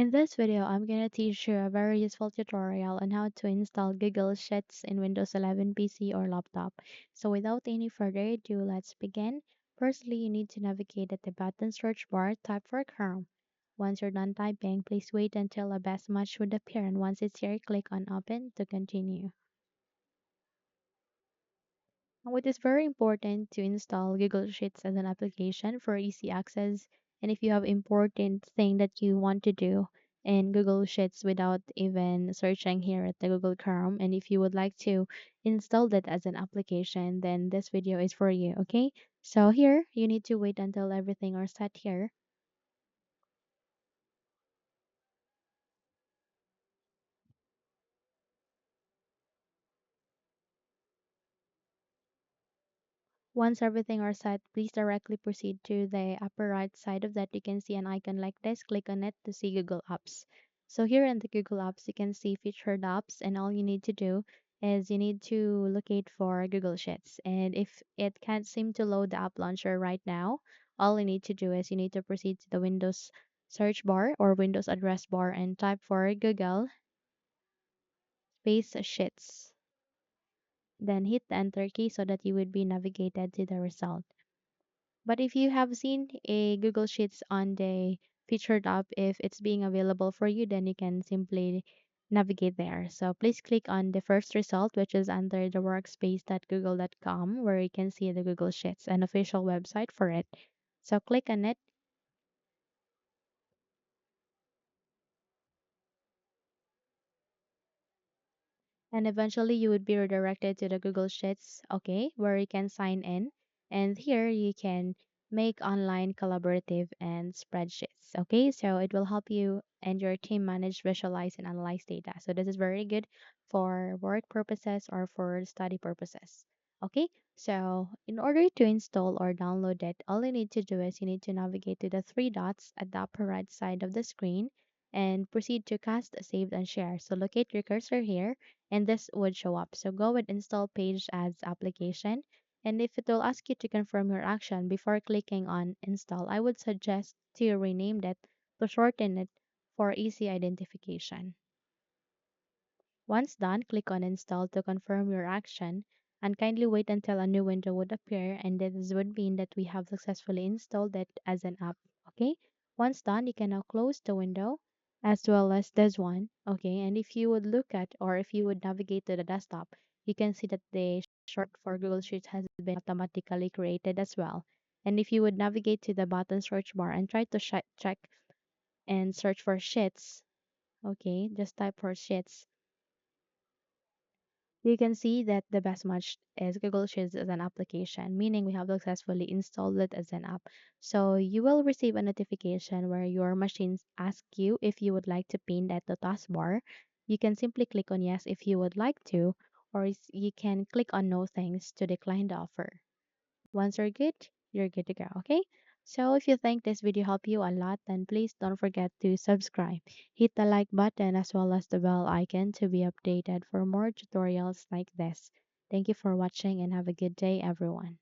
In this video, I'm going to teach you a very useful tutorial on how to install Google Sheets in Windows 11 PC or laptop. So without any further ado, let's begin. Firstly, you need to navigate at the button search bar, type for Chrome. Once you're done typing, please wait until a best match would appear, and once it's here, click on Open to continue. Now, it is very important to install Google Sheets as an application for easy access. And if you have important thing that you want to do in Google Sheets without even searching here at the Google Chrome, and if you would like to install that as an application, then this video is for you. Okay. So here you need to wait until everything are set here. Once everything are set, please directly proceed to the upper right side of that. You can see an icon like this. Click on it to see Google Apps. So here in the Google Apps, you can see featured apps, and all you need to do is you need to locate for Google Sheets. And if it can't seem to load the app launcher right now, all you need to do is you need to proceed to the Windows search bar or Windows address bar and type for Google space Sheets. Then hit the enter key so that you would be navigated to the result. But if you have seen a Google Sheets on the featured app, if it's being available for you, then you can simply navigate there. So please click on the first result, which is under the workspace.google.com, where you can see the Google Sheets, an official website for it. So click on it. And eventually you would be redirected to the Google Sheets, okay, where you can sign in. And here you can make online collaborative and spreadsheets. Okay, so it will help you and your team manage, visualize, and analyze data. So this is very good for work purposes or for study purposes. Okay, so in order to install or download it, all you need to do is you need to navigate to the three dots at the upper right side of the screen and proceed to cast, save, and share. So locate your cursor here and this would show up. So go with install page as application. And if it will ask you to confirm your action before clicking on install, I would suggest to rename that to shorten it for easy identification. Once done, click on install to confirm your action and kindly wait until a new window would appear, and this would mean that we have successfully installed it as an app. Okay? Once done, you can now close the window as well as this one. Okay? And if you would look at or if you would navigate to the desktop, you can see that the short for Google Sheets has been automatically created as well. And if you would navigate to the button search bar and try to check and search for Sheets, okay, just type for Sheets, you can see that the best match is Google Sheets as an application, meaning we have successfully installed it as an app. So you will receive a notification where your machines ask you if you would like to pin that to taskbar. You can simply click on yes if you would like to, or you can click on no thanks to decline the offer. Once you're good to go. Okay. So if you think this video helped you a lot, then please don't forget to subscribe. Hit the like button as well as the bell icon to be updated for more tutorials like this. Thank you for watching and have a good day, everyone.